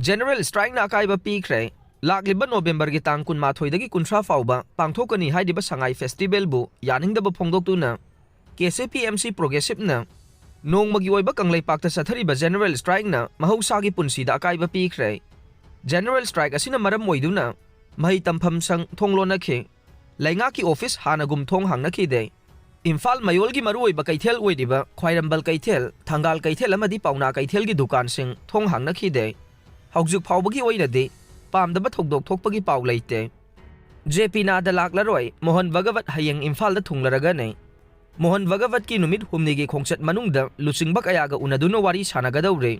General Strikena Akaiba Pikhre Lakliba November gi tang kun mathoidagi kunthra fauba pangthokani haidiba sangai festival bu yaningdaba phongdoktuna KCPMC Progressive na nongmagi oiba kangleipakta sathariba General Strike na mahausagi punsida akaiba pikhre. General Strike asina maram oiduna mahi tampham sang thonglonakhe laingaki office hanagum thong hangnakhi de Imphal mayolgi maruoiba kaithel oidiba khwairambal kaithel thangal kaithel amadi pauna kaithel gi dukan sing thong hangnakhi de haujuk phaubagi oinade Pamdaba thokdok thokpagi pau leite. JP Nadda Laklaroi Mohan Bhagwat Hayeng Imphalda Thunglaragani Mohan Bhagwat ki numit humnigi khongchat manungda luchingba kayaga unaduna wari sanagadaure.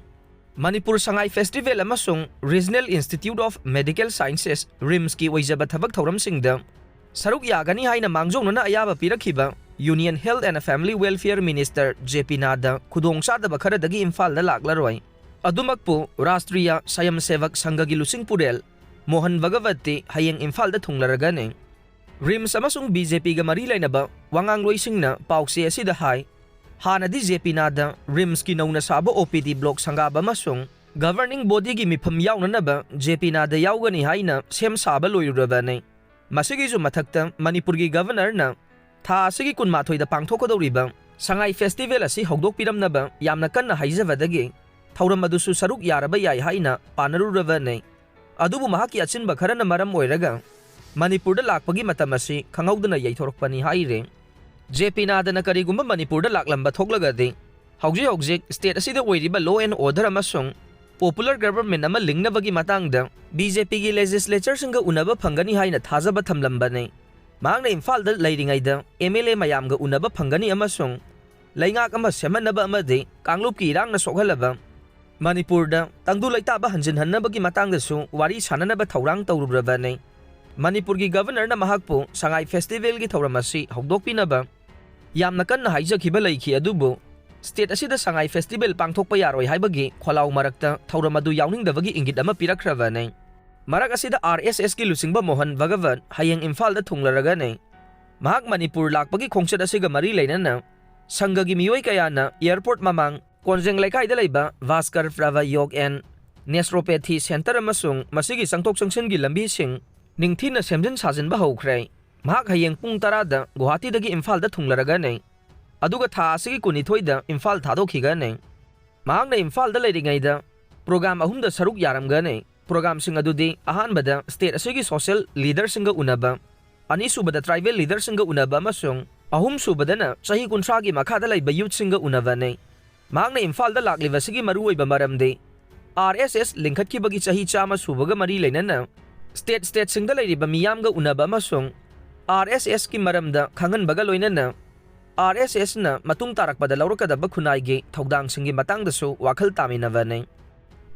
Manipur Sangai Festival amasung Regional Institute of Medical Sciences RIMS ki oijaba thabak thauramsingda saruk yagani haina mangjongna ayaba pirakhiba Union Health and Family Welfare Minister JP Nadda khudongsadaba kharadagi Imphalda Laklaroi. Adumakpo Rastriya Sayam Sevak Sanghagi Lusing Purel Mohan Bhagwati Hayeng Imphalda Thunglaragani RIMS amasung BJP ga mari lainaba Wangangloi singna paukse asida hai hanadi JP Nadda RIMS ki nauna saba OPD block sangaba amasung governing body gi mifam yaunanaba JP Nadda yaugani haina sem saba loirurabani masigi ju mathakta Manipur gi governor na tha asigi kunmathoida pangthokadoriba Sangai Festival asi hogdokpiramnaba yamna kanna haijabadagi Thauram adusu saruk yaraba yai haina panarurabane adubu mahaki achinba kharana maram oiraga Manipurda lakpagi matam asi khanghaudana yaithorokpani haire JP Nadda karigumba Manipurda laklamba thoklagadi hauji state asida oiriba law and order amasung popular government ama lingnabagi matangda BJP gi legislature singa unaba phangani haina thajaba thamlambane mangna Imphalda leiringaida MLA mayamga unaba phangani amasung laingak ama semanaba amade kanglup ki irangna sokhalaba Manipurda tangdu laitaba hanjin hannabagi matangdasu wari sananaba thaurang tawrubrabane Manipur gi governor na mahakpo Sangai Festival gi thauramasi hogdokpinaba yamna kanna haijakhiba leikhi adubu state asida Sangai Festival pangthokpa yaroi haibagi kholau marakta thauramadu yauningdabagi ingit ama pirakhrabane marak asida RSS ki lusingba Mohan Bhagwat Hayeng Imphalda Thunglaragani mahak Manipur lakpagi khongchat asiga mari leinana sangha gi miyoi kayana airport mamang Konjeng Laikai da leiba Vaskar Frava Yog and Naturopathy Center amasung masigi sangtok sangsen gi lambi sing ningthina semjin sajin ba hokre mahak hayeng pung 10 da Guwahati dagi Imphalda Thunglaragani aduga tha asigi kunithoi da Imphal thadokigani mahak na Imphalda leiringai da program ahum da saruk yaramgani program sing adudi ahanbada state asigi social leader singa unaba ani subada tribal leader singa unaba amasung ahum subadana chahi kunthra gi makha da leiba youth singa unabane Magna Imphalda laklibasigi maruoiba maramde RSS linkhatkibagi chahi chama subaga mari leinana state singda leiriba miyamga unaba amasung RSS ki maramda khanganbaga loinana RSS na matung tarakpada laurakadaba khunai thaudang singi matangdasu wakhal taminabane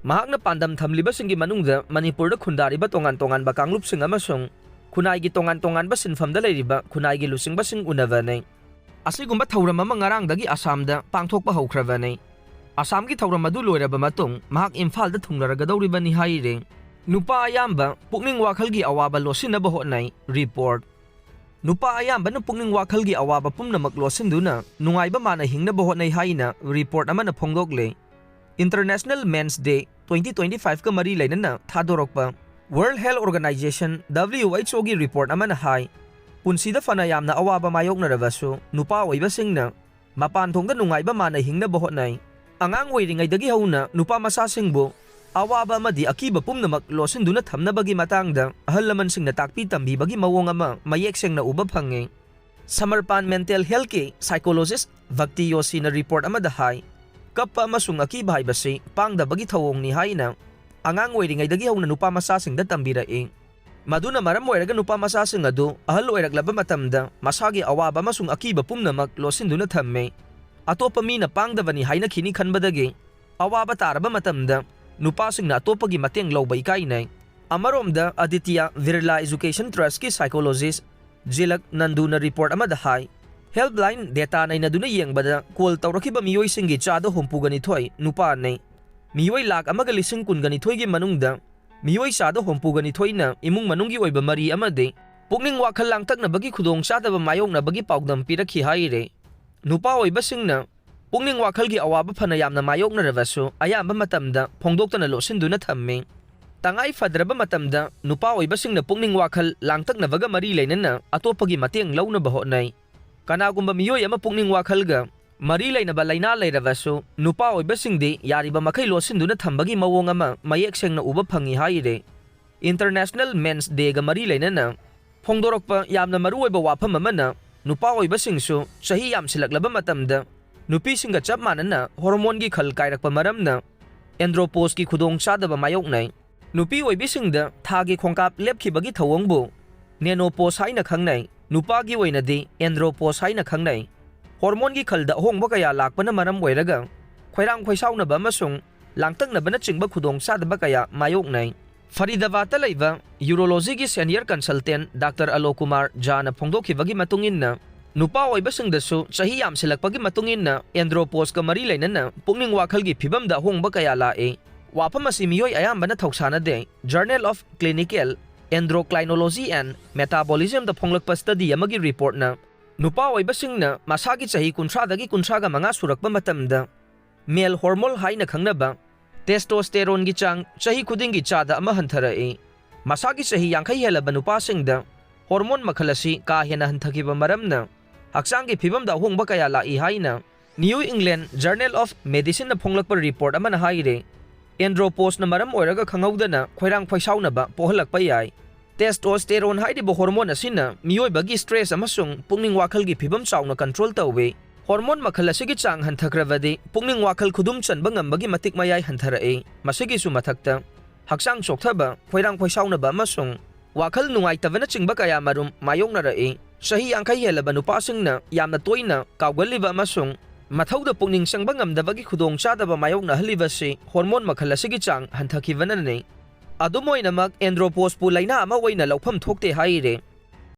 mahakna pandam thamliba singi manungda Manipurda khundariba tongan ba kanglup sing amasung khunai gi tongan ba sinfamda leiriba khunai gi lusingba sing unabane Asigumba thauram ama ngarangdagi Assamda pangthokpa hokhrabane Assam gi thauram adu loiraba matung mahak Imphalda thunglaragadoribani haire Nupa Ayamba Pukning Wakhalgi Awaba Lotsinnaba Hotnei report Nupa Ayamba na Pukning Wakhalgi Awaba pumnamak losinduna nungaiba mana hingnaba hotnei haina report amana phongdokle International Men's Day 2025 ka mari leinana thadorokpa World Health Organization WHO gi report amana hai Punsida fana yamna awaba mayoknarabasu nupa oibasingna mapan thongda nungaiba mana hingnaba hotnei angang oiringaidagi hauna nupa masasingbu awaba amadi akiba pumnamak losinduna thamnabagi matangda ahal lamansingna takpi tambibagi mawong ama mayek sengna uba phange Samarpan Mental Health ki psychologist Bhakti Yosi na report amada hai kappa amasung akiba haibasi pangdabagi thawong ni haina angang oiringaidagi hauna nupa masasingda tambirae Maduna maram oiraga nupa masasing adu ahal oiraglaba matamda masagi awaba amasung akiba pumnamak losinduna thamme atopa mina pangdabani haina khini khanbadagi awaba taraba matamda nupa singna atopagi mateng lawbai kainai amaromda Aditya Virla Education Trust ki psychologist Jilak Nanduna report amada hai helpline data nai naduna yengbada call tawrakiba miyoi singi chado hompugani thoi nupa nei miyoi lak amaga lising kungani thoi gi manungda Miyoi sada hompugani thoina imung manunggi oiba mari amade Pukning Wakhallang taknabagi khudong sadaba mayoknabagi paugdam pirakhi haire nupa oiba singna Pukning Wakhalgi Awaba phana yamna mayoknarabassu ayamba matamda phongdoktana losinduna thammi. Tangai fadraba matamda nupa oibasingna pukning wakhal langtaknabaga mari leinana atopagi mateng launaba hotnei. Kanagumba miyoi ama pukning wakhalga mari leinaba laina leirabasu nupa oibasingdi yariba makai losinduna thambagi mawong ama mayek sengna uba phangi haire. International Men's Day ga mari leinana phongdorokpa yamna maruoiba wafam amana nupa oibasingsu chahi yamsilaklaba matamda nupisinga chap manana hormone gi khal kairakpa maramna andropause ki khudong chadaba mayoknai. Nupi oibisingda thagi khongkap lepkhibagi thawongbu menopause haina khangnai, nupa gi oinadi andropause haina khangnai. Hormone gi khalda hongba kaya lakpana maram oiraga khoirang khoisaunaba amasung langtaknabana chingba khudong chadaba kaya mayoknai. Faridabadta leiba urology gi senior consultant Dr. Alok Kumar Jana phongdokhibagi matunginna nupa oibasingdasu chahi yamsilakpagi matunginna andropause ka mari leinana pukning wakhalgi phibamda hongba kaya lae. Wafam asi miyoi ayambana thoksanade Journal of Clinical Endocrinology and Metabolism da phonglakpa study amagi report na nupa oibasingna masagi chahi 30-35 surakpa matamda male hormone haina khangnaba testosterone gi chang chahi khudingi chada ama hantharae. Masagi chahi 50 helaba nupasingda hormone makhalasi ka hena hanthakiba maramna haksangi phibamda hongba kaya lai haina New England Journal of Medicine na phonglakpa report amana haire. Andropause na maram oiraga khanghaudana khoirang phaisaunaba pohalakpa yai. Testosterone haidiba hormone asina miyoibagi stress amasung pukning wakhalgi phibam chauna control tawwe. Hormone makhal asigi chang hanthakravadi pukning wakhal khudum chanba ngambagi matik mayai hantharae. Masigi su mathakta haksang chokthaba khoirang phaisaunaba amasung wakhal nungaitabana chingba kaya marum mayoknarae. Chahi 50 helaba nupasingna yamna toina kawgaliba amasung mathauda pukning sangba ngamdabagi khudong chadaba mayokna halibasi hormone makhal asigi chang hanthakhibanane. Adumoinamak andropause pu laina ama oina laufam thokte haire.